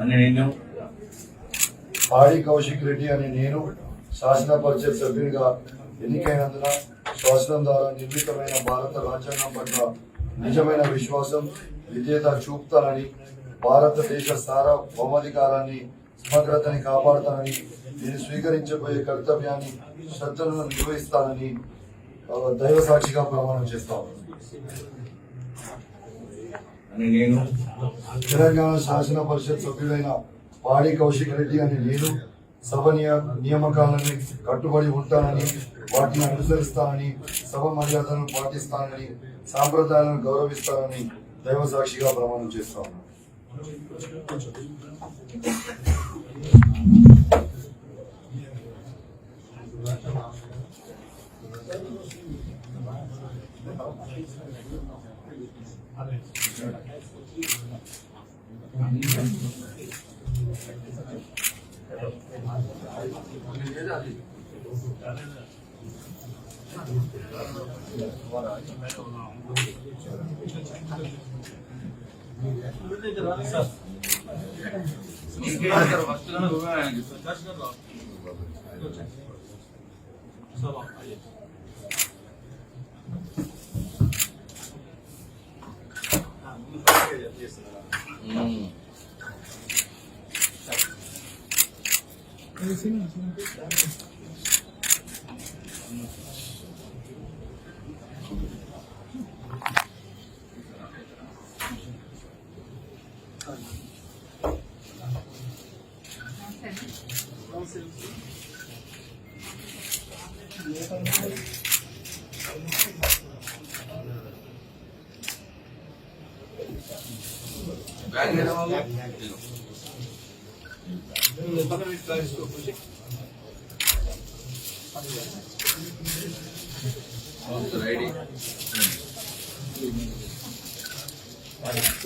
అని నేను పాడి కౌశిక్ రెడ్డి అనే నేను శాసన పరిషత్ సభ్యునిగా ఎన్నికైనందున శాసనం ద్వారా నిర్మితమైన భారత రాజ్యాంగం పట్ల నిజమైన విశ్వాసం విధేయత చూపుతానని, భారతదేశ సార్వభౌమాధికారాన్ని సమగ్రతని కాపాడుతానని, నేను స్వీకరించబోయే కర్తవ్యాన్ని శ్రద్ధలను నిర్వహిస్తానని దైవ సాక్షిగా ప్రమాణం చేస్తాను. అని నేను తెలంగాణ శాసన పరిషత్ సభ్యుడైన పాడి కౌశిక్ రెడ్డి అని నేను సభ నియామకాలను కట్టుబడి ఉంటానని, వాటిని అనుసరిస్తానని, సభ మర్యాదలను పాటిస్తానని, సాంప్రదాయాలను గౌరవిస్తానని దైవ సాక్షిగా ప్రమాణం చేస్తాను. రెడీ